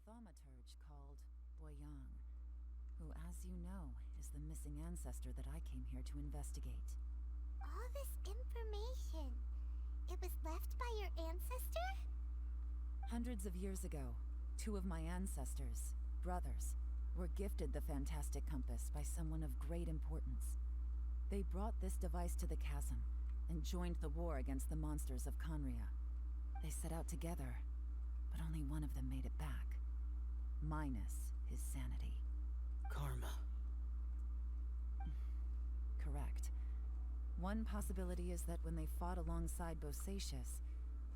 thaumaturge called Boyang, who, as you know, is the missing ancestor that I came here to investigate. All this information, it was left by your ancestor? Hundreds of years ago, two of my ancestors, brothers, were gifted the fantastic compass by someone of great importance. They brought this device to the chasm and joined the war against the monsters of Conria. They set out together, but only one of them made it back, minus his sanity. Karma. Correct. One possibility is that when they fought alongside Bosacius,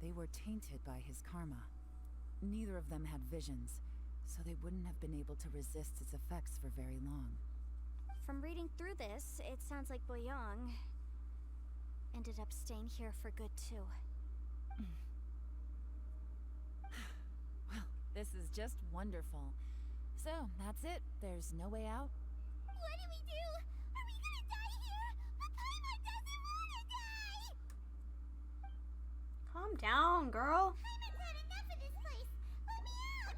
they were tainted by his karma. Neither of them had visions, so they wouldn't have been able to resist its effects for very long. From reading through this, it sounds like Boyang ended up staying here for good too. Well, this is just wonderful. So, that's it. There's no way out? What do we do? Are we gonna die here? But Paimon doesn't wanna die! Calm down, girl. Paimon's had enough of this place! Let me out!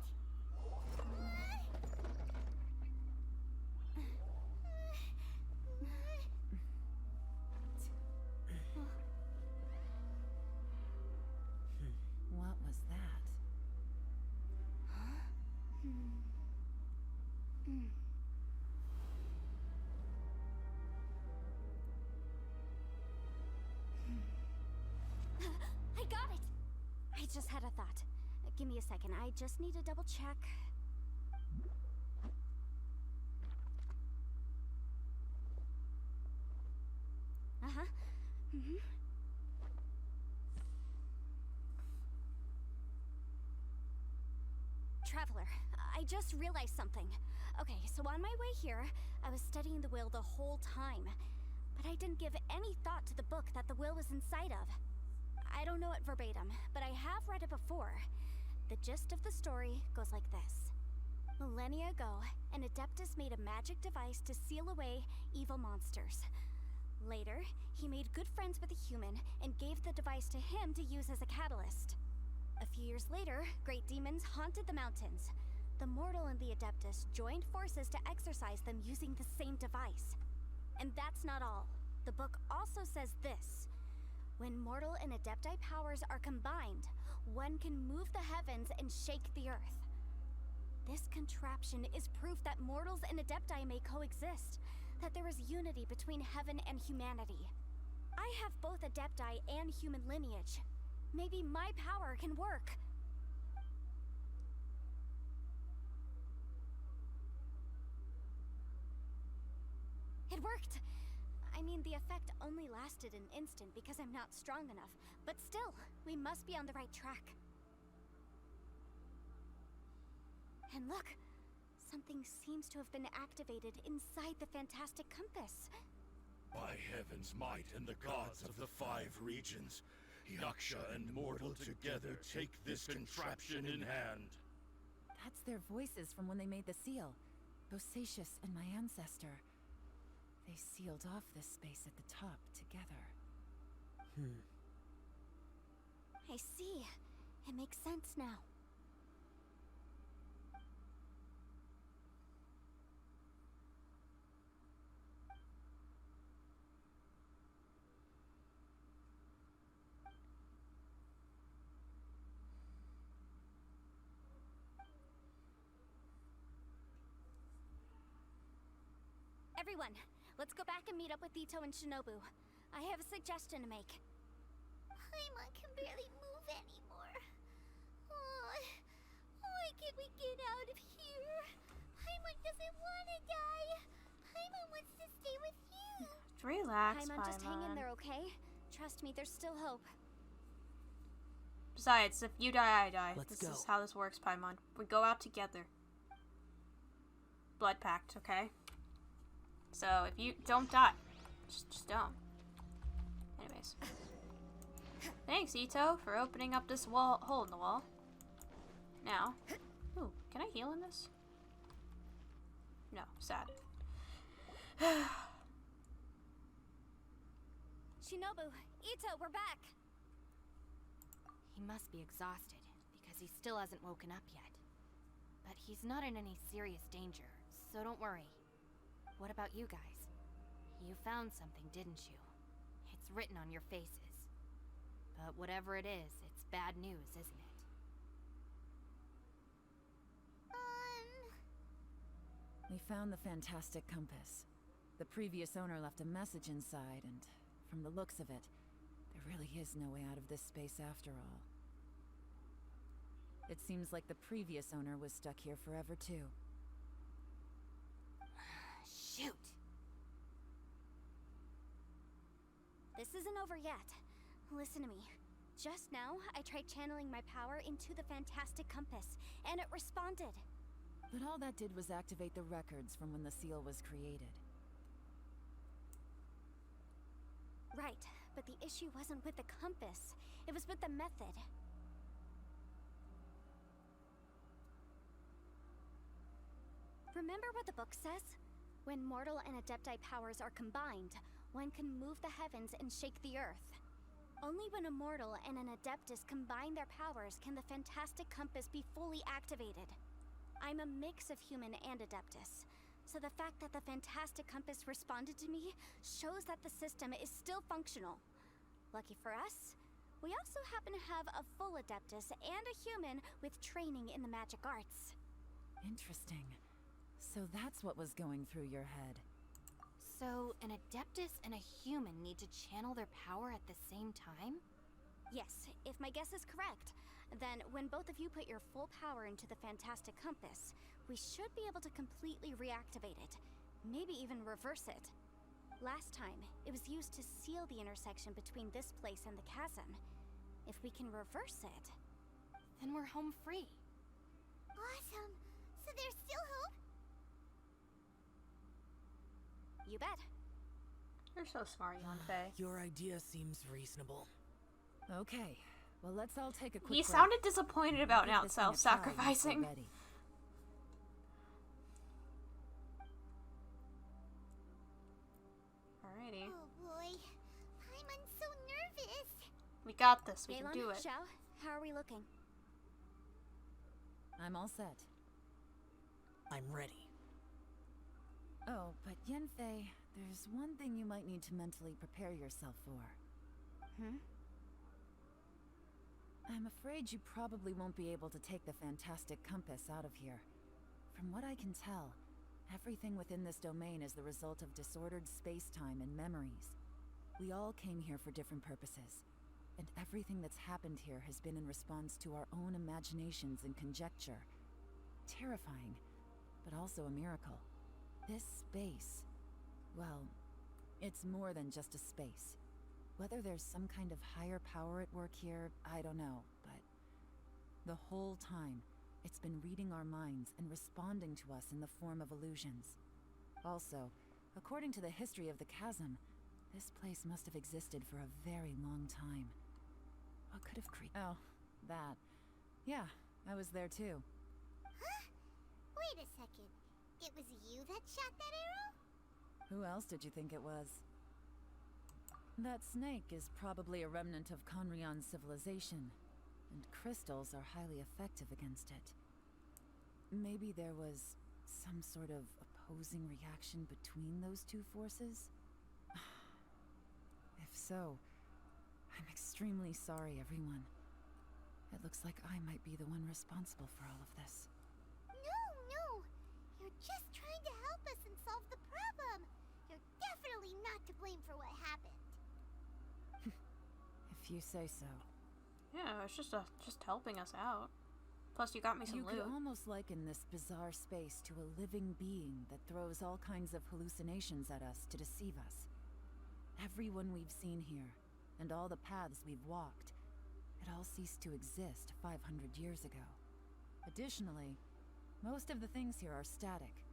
What was that? I got it! I just had a thought. Give me a second, I just need to double check. Uh-huh. Traveler, I just realized something. Okay, so on my way here, I was studying the will the whole time. But I didn't give any thought to the book that the will was inside of. I don't know it verbatim, but I have read it before. The gist of the story goes like this. Millennia ago, an Adeptus made a magic device to seal away evil monsters. Later, he made good friends with a human and gave the device to him to use as a catalyst. A few years later, great demons haunted the mountains. The mortal and the Adeptus joined forces to exorcise them using the same device. And that's not all. The book also says this. When mortal and Adepti powers are combined, one can move the heavens and shake the earth. This contraption is proof that mortals and Adepti may coexist, that there is unity between heaven and humanity. I have both Adepti and human lineage. Maybe my power can work. It worked! I mean, the effect only lasted an instant because I'm not strong enough, but still, we must be on the right track. And look! Something seems to have been activated inside the fantastic compass. By heaven's might and the gods of the 5 regions, Yaksha and mortal together take this contraption in hand. That's their voices from when they made the seal. Bosacius and my ancestor. They sealed off this space at the top together. I see. It makes sense now. Everyone, let's go back and meet up with Ito and Shinobu. I have a suggestion to make. Paimon can barely move anymore. Oh, why can't we get out of here? Paimon doesn't want to die. Paimon wants to stay with you. Relax, Paimon, just hang in Paimon. there, okay? Trust me, there's still hope. Besides, if you die, I die. Let's This go. is how this works, Paimon. We go out together. Blood pact, okay? So, if you don't die, just don't. Anyways. Thanks, Ito, for opening up this hole in the wall. Now. Ooh, can I heal in this? No, sad. Shinobu, Ito, we're back! He must be exhausted, because he still hasn't woken up yet. but he's not in any serious danger, so don't worry. What about you guys? You found something, didn't you? It's written on your faces. But whatever it is, it's bad news, isn't it? We found the fantastic compass. The previous owner left a message inside, and from the looks of it, there really is no way out of this space after all. It seems like the previous owner was stuck here forever too. Shoot! This isn't over yet. Listen to me. Just now, I tried channeling my power into the fantastic compass, and it responded. But all that did was activate the records from when the seal was created. Right, but the issue wasn't with the compass. It was with the method. Remember what the book says? When mortal and adepti powers are combined, one can move the heavens and shake the earth. Only when a mortal and an adeptus combine their powers can the fantastic compass be fully activated. I'm a mix of human and adeptus, so the fact that the fantastic compass responded to me shows that the system is still functional. Lucky for us, we also happen to have a full adeptus and a human with training in the magic arts. Interesting. So that's what was going through your head. So, an adeptus and a human need to channel their power at the same time? Yes, if my guess is correct, then when both of you put your full power into the fantastic compass, we should be able to completely reactivate it. Maybe even reverse it. Last time, it was used to seal the intersection between this place and the chasm. If we can reverse it, Then we're home free. Awesome. So there's still hope? you bet. You're so smart, Yanfei. Your idea seems reasonable. Okay, well let's all take a quick He break. sounded disappointed about Give not this thing a try once we're self-sacrificing. ready. Alrighty. Oh boy. I'm so nervous. We got this. We can Yelan, do it. Xiao, how are we looking? I'm all set. I'm ready. Oh, but Yanfei, there's one thing you might need to mentally prepare yourself for. I'm afraid you probably won't be able to take the fantastic compass out of here. From what I can tell, everything within this domain is the result of disordered space-time and memories. We all came here for different purposes, and everything that's happened here has been in response to our own imaginations and conjecture. Terrifying, but also a miracle. This space, well, it's more than just a space. Whether there's some kind of higher power at work here, I don't know, but the whole time, it's been reading our minds and responding to us in the form of illusions. Also, according to the history of the chasm, this place must have existed for a very long time. What could have created? Oh, that. Yeah, I was there too. Huh? Wait a second. It was you that shot that arrow? Who else did you think it was? That snake is probably a remnant of Conrian's civilization, and crystals are highly effective against it. Maybe there was some sort of opposing reaction between those two forces? If so, I'm extremely sorry, everyone. It looks like I might be the one responsible for all of this. No. You're just trying to help us and solve the problem. You're definitely not to blame for what happened. If you say so. Yeah, it's just helping us out. Plus, you got me some You loot. could almost liken this bizarre space to a living being that throws all kinds of hallucinations at us to deceive us. Everyone we've seen here, and all the paths we've walked, it all ceased to exist 500 years ago. Additionally, most of the things here are static.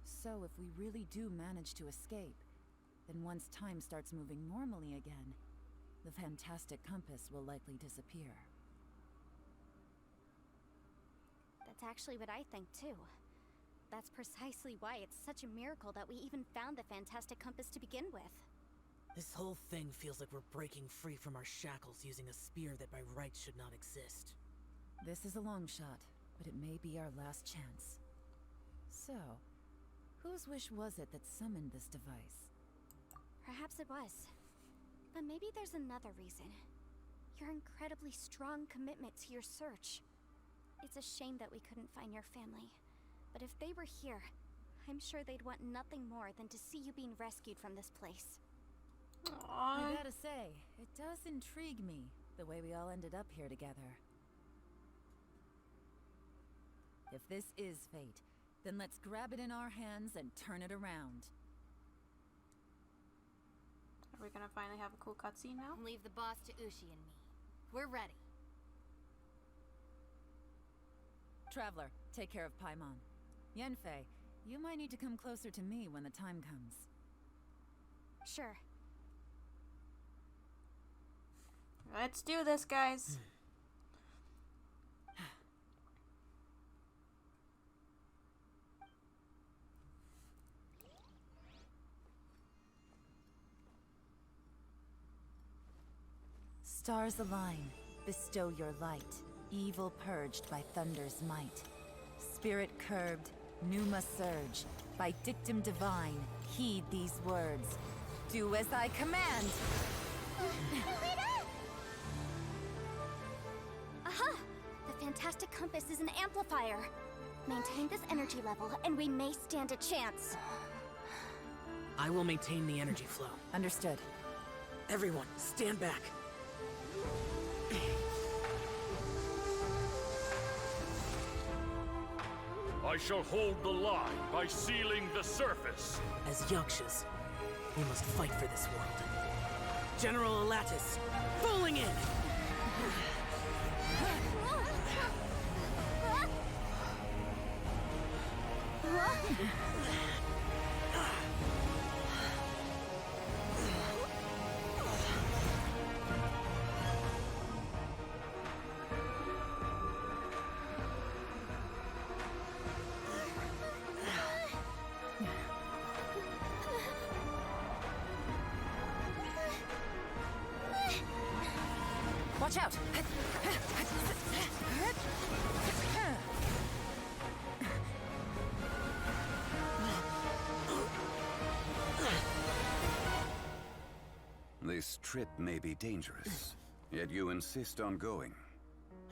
So if we really do manage to escape, then once time starts moving normally again, the fantastic compass will likely disappear. That's actually what I think too. That's precisely why it's such a miracle that we even found the fantastic compass to begin with. This whole thing feels like we're breaking free from our shackles using a spear that by rights should not exist. This is a long shot, but it may be our last chance. So, whose wish was it that summoned this device? Perhaps it was. But maybe there's another reason. Your incredibly strong commitment to your search. It's a shame that we couldn't find your family. But if they were here, I'm sure they'd want nothing more than to see you being rescued from this place. I gotta say, it does intrigue me, the way we all ended up here together. If this is fate, then let's grab it in our hands and turn it around. Are we gonna finally have a cool cutscene now? Leave the boss to Ushi and me. We're ready. Traveler, take care of Paimon. Yanfei, you might need to come closer to me when the time comes. Sure. Let's do this, guys. Stars align, bestow your light. Evil purged by thunder's might. Spirit curbed, pneuma surge. By dictum divine, heed these words. Do as I command! Aha! The fantastic compass is an amplifier. Maintain this energy level, and we may stand a chance. I will maintain the energy flow. Understood. Everyone, stand back. I shall hold the line by sealing the surface. As Yakshas, we must fight for this world. General Alatus, falling in! Watch out! This trip may be dangerous, yet you insist on going.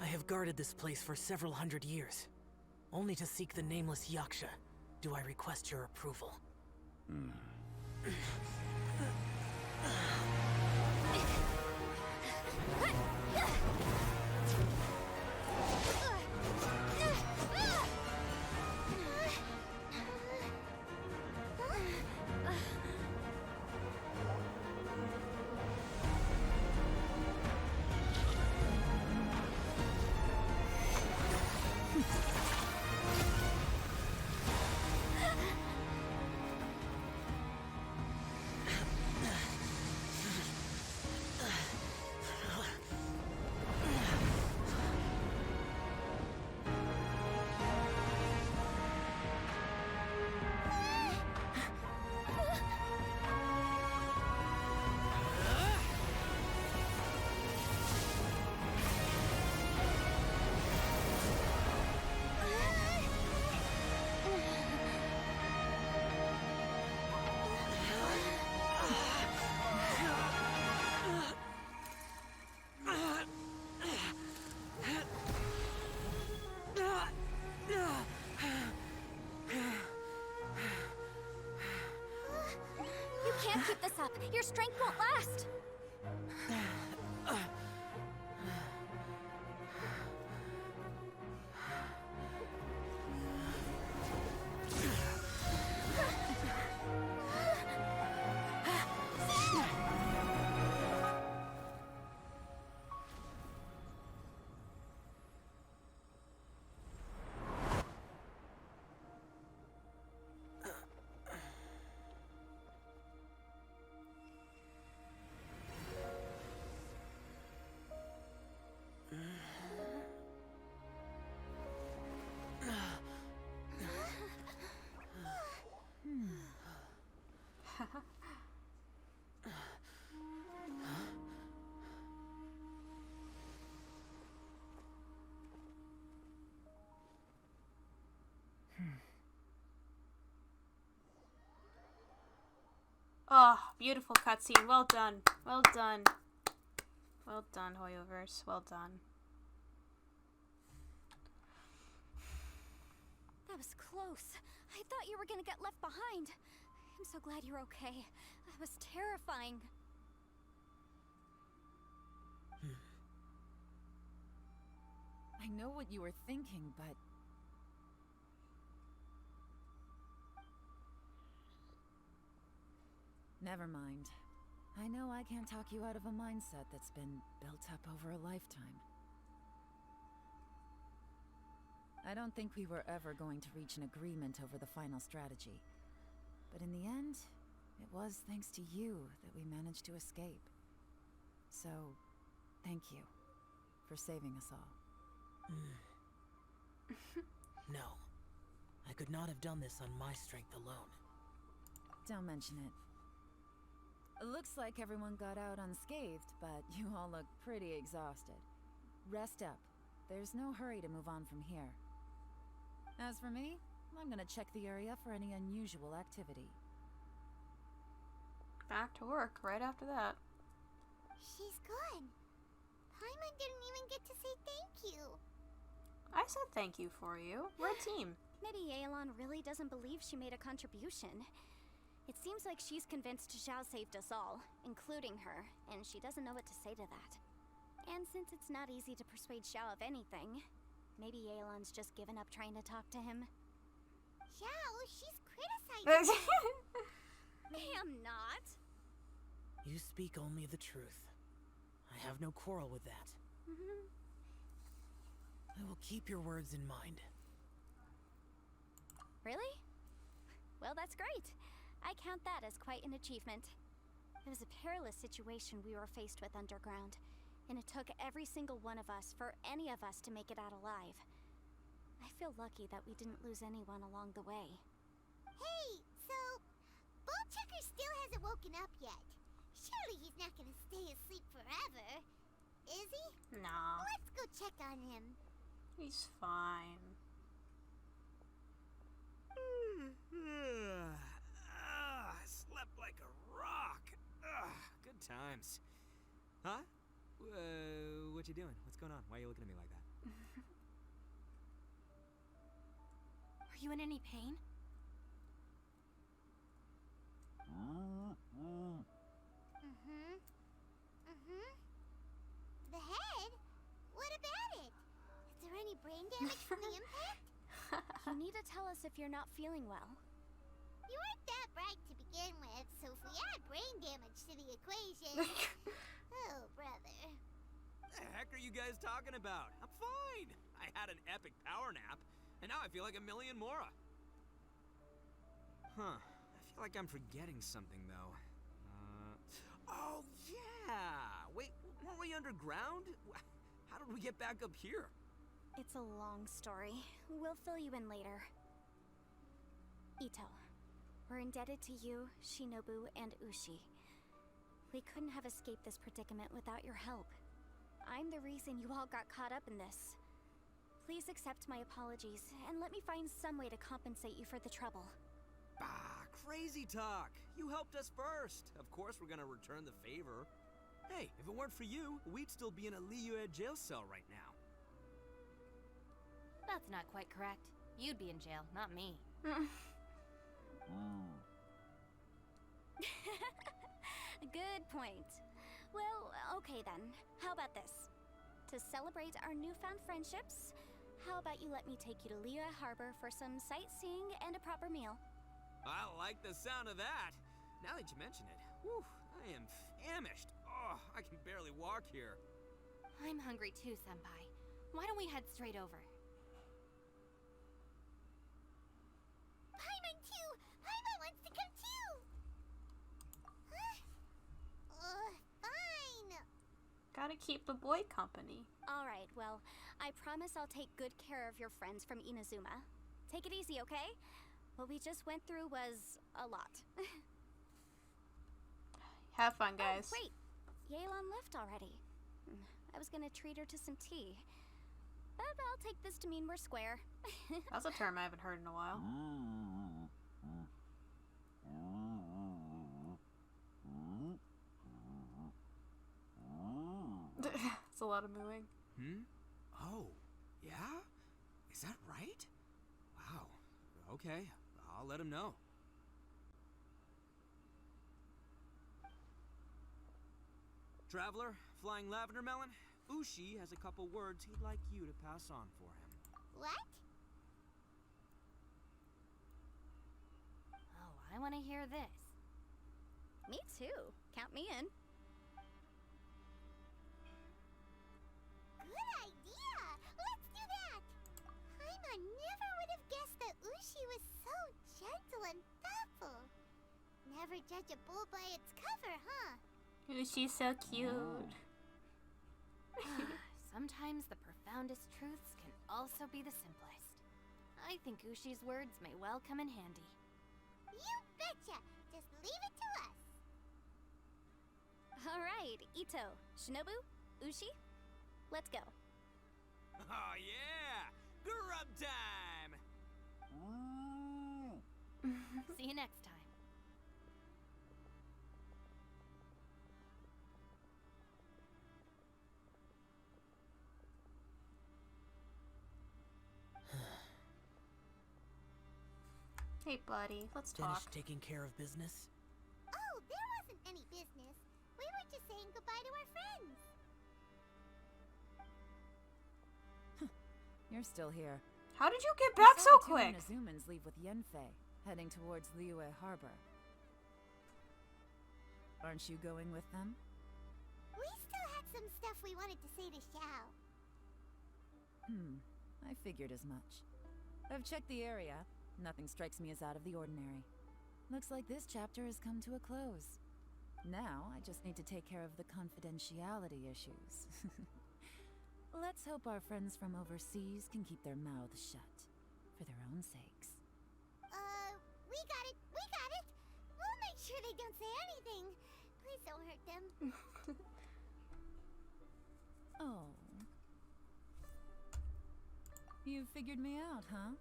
I have guarded this place for several hundred years, only to seek the nameless Yaksha. Do I request your approval? You can't keep this up. Your strength won't last. Oh, beautiful cutscene. Well done. Well done. Well done, Hoyoverse. Well done. That was close. I thought you were gonna get left behind. I'm so glad you're okay. That was terrifying. I know what you were thinking, but... Never mind. I know I can't talk you out of a mindset that's been built up over a lifetime. I don't think we were ever going to reach an agreement over the final strategy. But in the end, it was thanks to you that we managed to escape. So, thank you for saving us all. No. I could not have done this on my strength alone. Don't mention it. It looks like everyone got out unscathed, but you all look pretty exhausted. Rest up. There's no hurry to move on from here. As for me, I'm gonna check the area for any unusual activity. Back to work right after that. She's gone. Paimon didn't even get to say thank you. I said thank you for you. We're a team. Maybe Yelan really doesn't believe she made a contribution. It seems like she's convinced Xiao saved us all, including her, and she doesn't know what to say to that. And since it's not easy to persuade Xiao of anything, maybe Yelan's just given up trying to talk to him. Xiao, she's criticizing. I'm not. You speak only the truth. I have no quarrel with that. I will keep your words in mind. Really? Well, that's great. I count that as quite an achievement. It was a perilous situation we were faced with underground, and it took every single one of us for any of us to make it out alive. I feel lucky that we didn't lose anyone along the way. Hey, so Ballchecker still hasn't woken up yet. Surely he's not gonna stay asleep forever, is he? No. Let's go check on him. He's fine. I slept like a rock. Good times. Huh? What you doing? What's going on? Why are you looking at me like that? Are you in any pain? The head? What about it? Is there any brain damage from the impact? You need to tell us if you're not feeling well. You weren't that bright to begin with, so if we add brain damage to the equation... Oh, brother. The heck are you guys talking about? I'm fine. I had an epic power nap, and now I feel like a million Mora. Huh. I feel like I'm forgetting something, though. Oh, yeah! Wait, weren't we underground? How did we get back up here? It's a long story. We'll fill you in later. Ito, we're indebted to you, Shinobu, and Ushi. We couldn't have escaped this predicament without your help. I'm the reason you all got caught up in this. Please accept my apologies, and let me find some way to compensate you for the trouble. Bah, crazy talk. You helped us first. Of course we're gonna return the favor. Hey, if it weren't for you, we'd still be in a Liyue jail cell right now. That's not quite correct. You'd be in jail, not me. Good point. Well, okay then. How about this? To celebrate our newfound friendships, how about you let me take you to Liyue Harbor for some sightseeing and a proper meal? I like the sound of that. Now that you mention it, whew, I am famished. Oh, I can barely walk here. I'm hungry too, Senpai. Why don't we head straight over? Paimon too! Paimon wants to come too! Fine! Gotta keep the boy company. Alright, well, I promise I'll take good care of your friends from Inazuma. Take it easy, okay? What we just went through was a lot. Have fun, guys. Oh, wait! Yelan left already. I was gonna treat her to some tea. but I'll take this to mean we're square. That's a term I haven't heard in a while. It's a lot of mooing. Oh, yeah? Is that right? Wow. Okay, I'll let him know. Traveler, Flying Lavender Melon, Ushi has a couple words he'd like you to pass on for him. What? Oh, I want to hear this. Me too. Count me in. Good idea! Let's do that! Paimon never would have guessed that Ushi was so gentle and thoughtful. Never judge a bull by its cover, huh? Ooh, she's so cute. Sometimes the profoundest truths can also be the simplest. I think Ushi's words may well come in handy. You betcha! Just leave it to us! Alright, Ito, Shinobu, Ushi, let's go. Oh yeah! Grub time! See you next time. Hey, buddy, let's talk. Finished taking care of business? Oh, there wasn't any business. We were just saying goodbye to our friends. You're still here. How did you get I back saw so the two quick? Inazumans leave with Yenfei, heading towards Liyue Harbor. Aren't you going with them? We still had some stuff we wanted to say to Xiao. I figured as much. I've checked the area. Nothing strikes me as out of the ordinary. Looks like this chapter has come to a close. Now, I just need to take care of the confidentiality issues. Let's hope our friends from overseas can keep their mouths shut. For their own sakes. We got it! We got it! We'll make sure they don't say anything. Please don't hurt them. Oh. You figured me out, huh?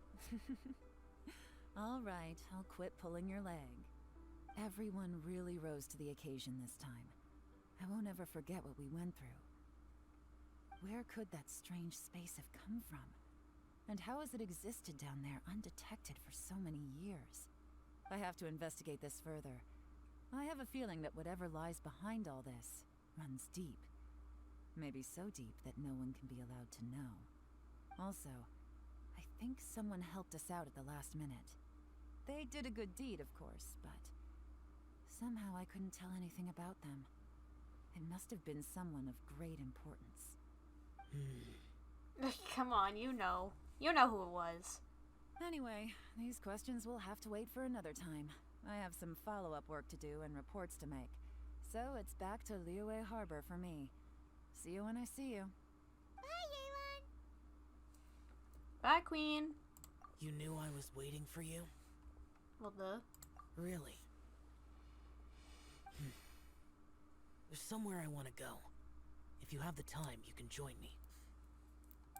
All right, I'll quit pulling your leg. Everyone really rose to the occasion this time. I won't ever forget what we went through. Where could that strange space have come from? And how has it existed down there undetected for so many years? I have to investigate this further. I have a feeling that whatever lies behind all this runs deep. Maybe so deep that no one can be allowed to know. Also, I think someone helped us out at the last minute. They did a good deed, of course, but somehow I couldn't tell anything about them. It must have been someone of great importance. Come on, you know. You know who it was. Anyway, these questions will have to wait for another time. I have some follow-up work to do and reports to make. So it's back to Liyue Harbor for me. See you when I see you. Bye, Yelan! Bye, Queen. You knew I was waiting for you? Well, duh. Really? There's somewhere I want to go. If you have the time, you can join me.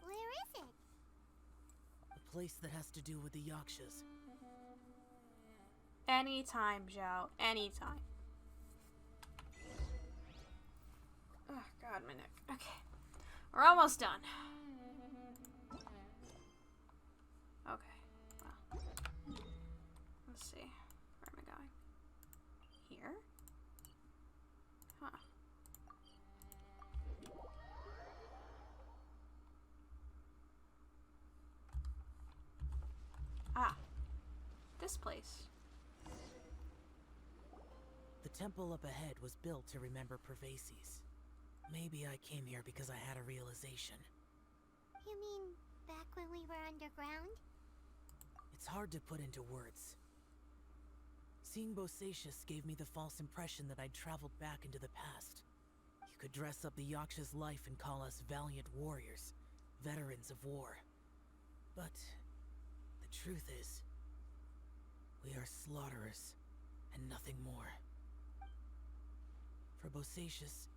Where is it? A place that has to do with the Yakshas. Anytime, Zhao. Anytime. Oh, God, my neck. Okay. We're almost done. Okay. Well. Let's see. Where am I going? Here? Huh. Ah. This place. The temple up ahead was built to remember Pervases. Maybe I came here because I had a realization. You mean back when we were underground? It's hard to put into words. Seeing Bosacius gave me the false impression that I'd traveled back into the past. You could dress up the Yaksha's life and call us valiant warriors, veterans of war. But the truth is, we are slaughterers and nothing more. For Bosacius,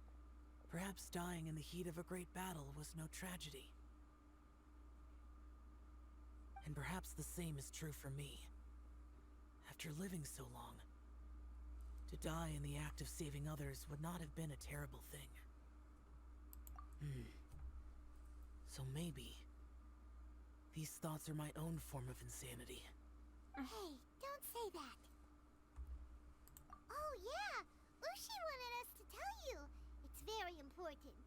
perhaps dying in the heat of a great battle was no tragedy. perhaps the same is true for me. After living so long, to die in the act of saving others would not have been a terrible thing. So maybe these thoughts are my own form of insanity. Hey, don't say that. Oh yeah, Ushi wanted us to tell you. It's very important.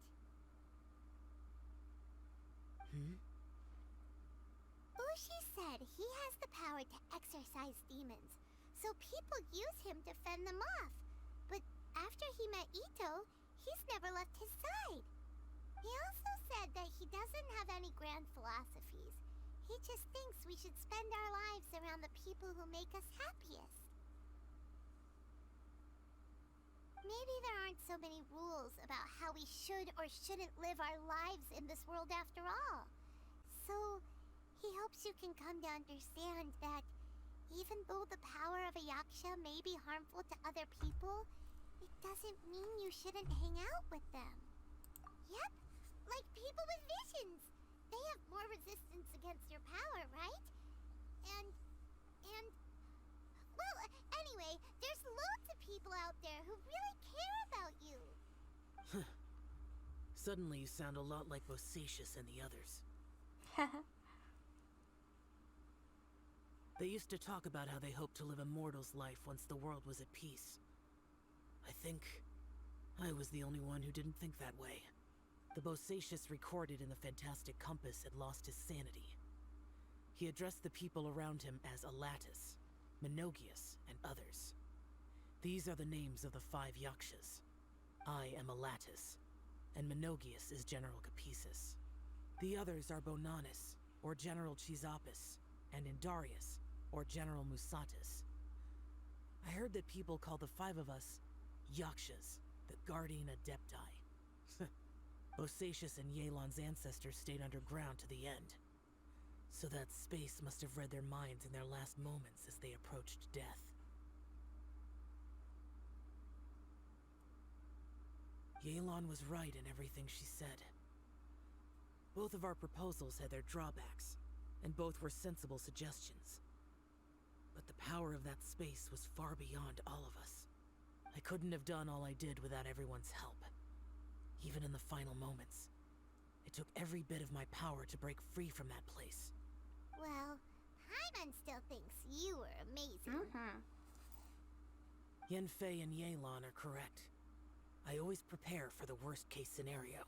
Ushi said he has the power to exorcise demons, so people use him to fend them off. But after he met Ito, he's never left his side. He also said that he doesn't have any grand philosophies. He just thinks we should spend our lives around the people who make us happiest. Maybe there aren't so many rules about how we should or shouldn't live our lives in this world after all. So, he hopes you can come to understand that even though the power of a yaksha may be harmful to other people, it doesn't mean you shouldn't hang out with them. Yep, like people with visions. They have more resistance against your power, right? And... Well, anyway, there's loads of people out there who really care about you. Suddenly you sound a lot like Bosacius and the others. They used to talk about how they hoped to live a mortal's life once the world was at peace. I think I was the only one who didn't think that way. The Bosacius recorded in the Fantastic Compass had lost his sanity. He addressed the people around him as Alatus, Minogius, and others. These are the names of the 5 yakshas. I am Alatus, and Minogius is General Capesus. The others are Bonanis, or General Chisapis, and Indarius, or General Musatus. I heard that people call the 5 of us yakshas, the Guardian Adepti. Bosacius and Yelan's ancestors stayed underground to the end. So that space must have read their minds in their last moments as they approached death. Yelan was right in everything she said. Both of our proposals had their drawbacks, and both were sensible suggestions. But the power of that space was far beyond all of us. I couldn't have done all I did without everyone's help. Even in the final moments, it took every bit of my power to break free from that place. Well, Paimon still thinks you were amazing. Yanfei and Yelan are correct. I always prepare for the worst-case scenario.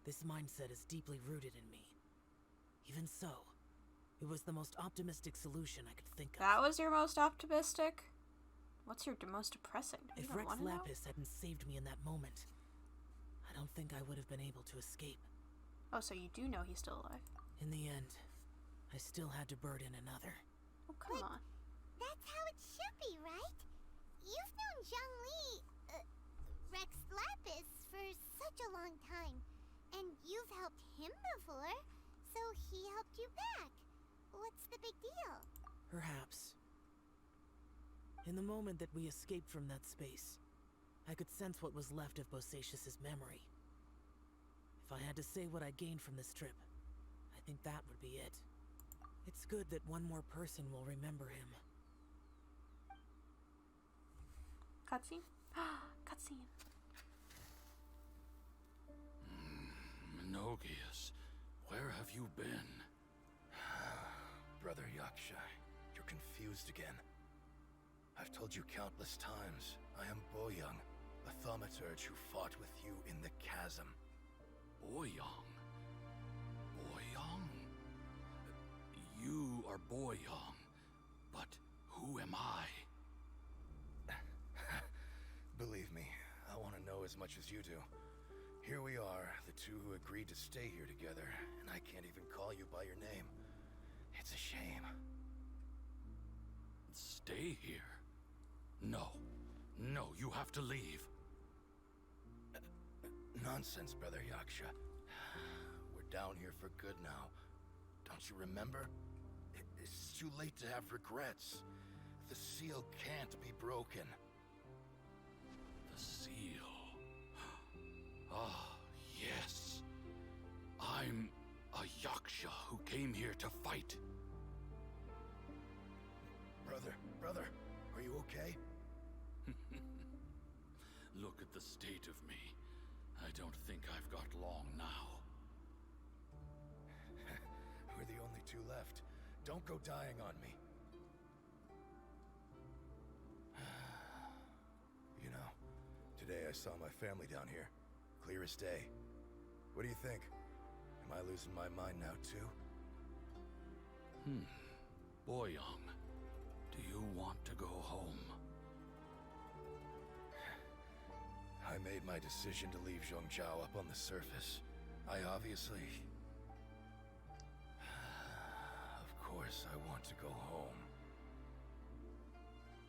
This mindset is deeply rooted in me. Even so, it was the most optimistic solution I could think of. That was your most optimistic? What's your most depressing? If Rex Lapis hadn't saved me in that moment, I don't think I would have been able to escape. Oh, so you do know he's still alive. In the end, I still had to burden another. Oh, come on. That's how it should be, right? You've known Zhongli, Rex Lapis, for such a long time. And you've helped him before, so he helped you back. What's the big deal? Perhaps. In the moment that we escaped from that space, I could sense what was left of Bosacius's memory. If I had to say what I gained from this trip, I think that would be it. It's good that one more person will remember him. Cutscene? Cutscene. Minogius, where have you been? Brother Yaksha, you're confused again. I've told you countless times, I am Boyoung, a thaumaturge who fought with you in the chasm. Boyoung? Boyoung? You are Boyoung, but who am I? Believe me, I want to know as much as you do. Here we are, the two who agreed to stay here together, and I can't even call you by your name. It's a shame. Stay here? No. No, you have to leave. Nonsense, Brother Yaksha. We're down here for good now. Don't you remember? It's too late to have regrets. The seal can't be broken. The seal. Ah, yes. I'm a Yaksha who came here to fight. the state of me, I don't think I've got long now. We're the only two left. Don't go dying on me. You know, today I saw my family down here. Clear as day. What do you think? Am I losing my mind now, too? Boyang, do you want to go home? I made my decision to leave Zhongzhou up on the surface. I obviously... Of course I want to go home.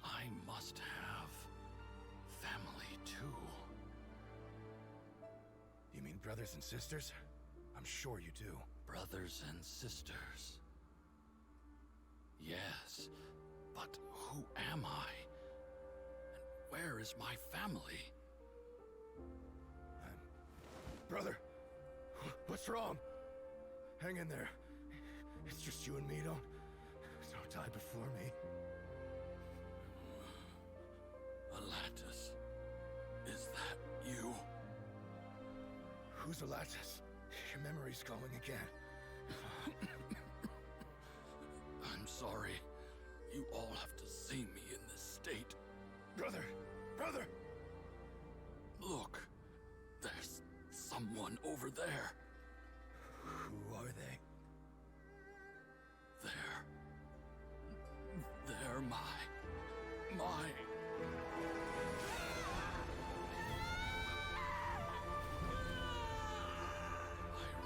I must have family too. You mean brothers and sisters? I'm sure you do. Brothers and sisters. Yes, but who am I? And where is my family? Brother, what's wrong? Hang in there. It's just you and me, don't die before me. Alatus, is that you? Who's Alatus? Your memory's going again. I'm sorry. You all have to see me in this state. Brother! Look, there's someone over there. Who are they? They're my... I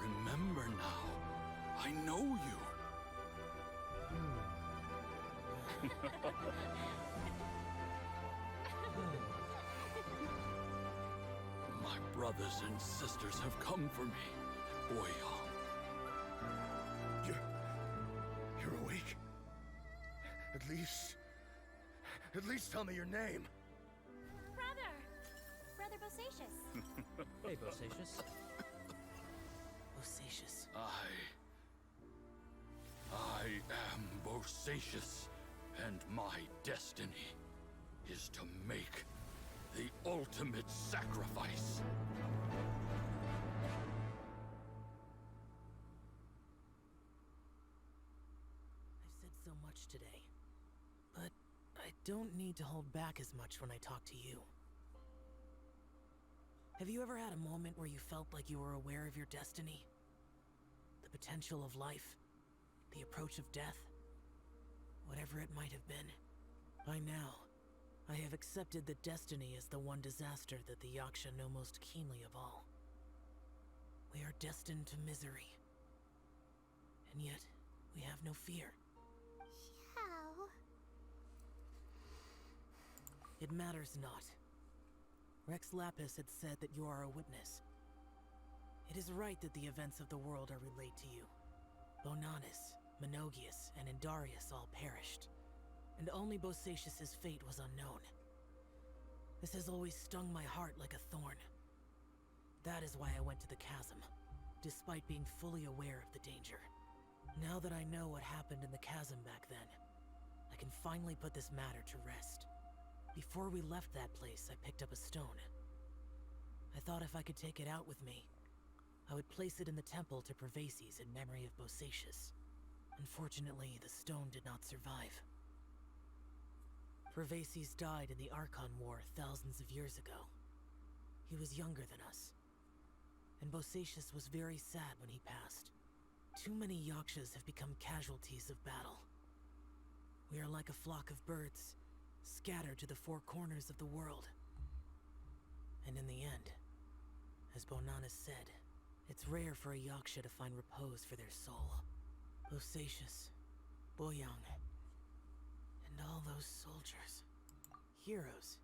remember now. I know you. My brothers and sisters have come for me, Boyang. You're awake? At least tell me your name. Brother Bosacius. Hey, Bosacius. Bosacius. I am Bosacius, and my destiny is to make the ultimate sacrifice. I've said so much today, but I don't need to hold back as much when I talk to you. Have you ever had a moment where you felt like you were aware of your destiny? The potential of life? The approach of death? Whatever it might have been. By now, I have accepted that destiny is the one disaster that the Yaksha know most keenly of all. We are destined to misery. And yet, we have no fear. How? It matters not. Rex Lapis had said that you are a witness. It is right that the events of the world are relayed to you. Bonanis, Menogius, and Indarius all perished, and only Bosacius's fate was unknown. This has always stung my heart like a thorn. That is why I went to the chasm, despite being fully aware of the danger. Now that I know what happened in the chasm back then, I can finally put this matter to rest. Before we left that place, I picked up a stone. I thought if I could take it out with me, I would place it in the temple to Pervases in memory of Bosacius. Unfortunately, the stone did not survive. Pervases died in the Archon War thousands of years ago. He was younger than us, and Bosacius was very sad when he passed. Too many Yakshas have become casualties of battle. We are like a flock of birds, scattered to the four corners of the world. And in the end, as Bonanis said, it's rare for a Yaksha to find repose for their soul. Bosacius, Boyang, and all those soldiers. Heroes.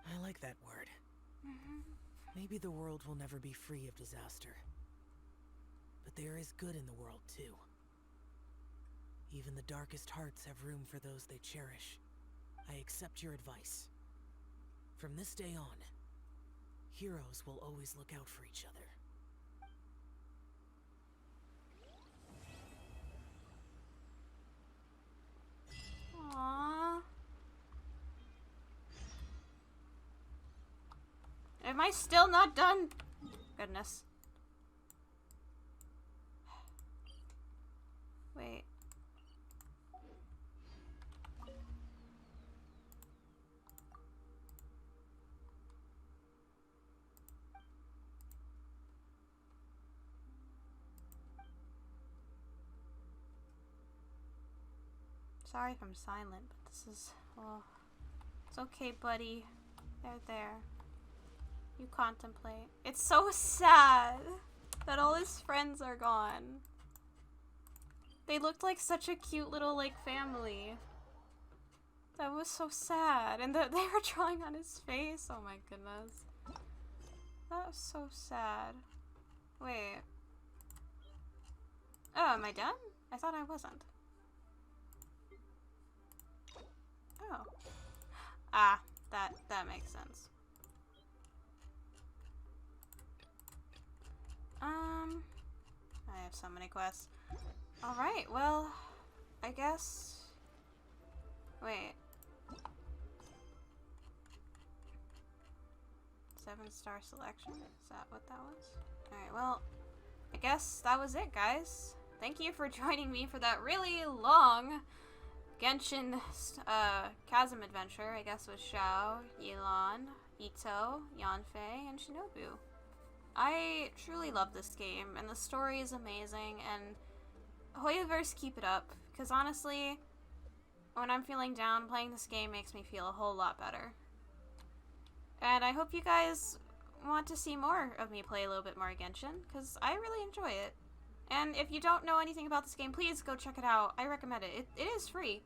I like that word. Maybe the world will never be free of disaster. But there is good in the world, too. Even the darkest hearts have room for those they cherish. I accept your advice. From this day on, heroes will always look out for each other. Aww. Am I still not done? Goodness. Wait. Sorry if I'm silent, but this is, well, it's okay, buddy. There. You contemplate. It's so sad that all his friends are gone. They looked like such a cute little, like, family. That was so sad. And they were drawing on his face. Oh my goodness. That was so sad. Wait. Oh, am I done? I thought I wasn't. Oh. Ah, that makes sense. I have so many quests. Alright, well, I guess... Wait. 7-star selection? Is that what that was? Alright, well, I guess that was it, guys. Thank you for joining me for that really long Genshin CHASM adventure, I guess, with Xiao, Yelan, Ito, Yanfei, and Shinobu. I truly love this game, and the story is amazing, and Hoyoverse, keep it up, because honestly, when I'm feeling down, playing this game makes me feel a whole lot better. And I hope you guys want to see more of me play a little bit more Genshin, because I really enjoy it. And if you don't know anything about this game, please go check it out. I recommend it. It is free.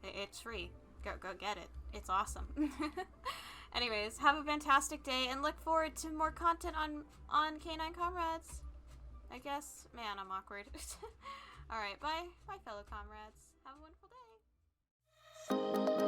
It's free. Go get it. It's awesome. Anyways, have a fantastic day, and look forward to more content on K9 Comrades. I guess. Man, I'm awkward. Alright, bye. Bye, fellow comrades. Have a wonderful day.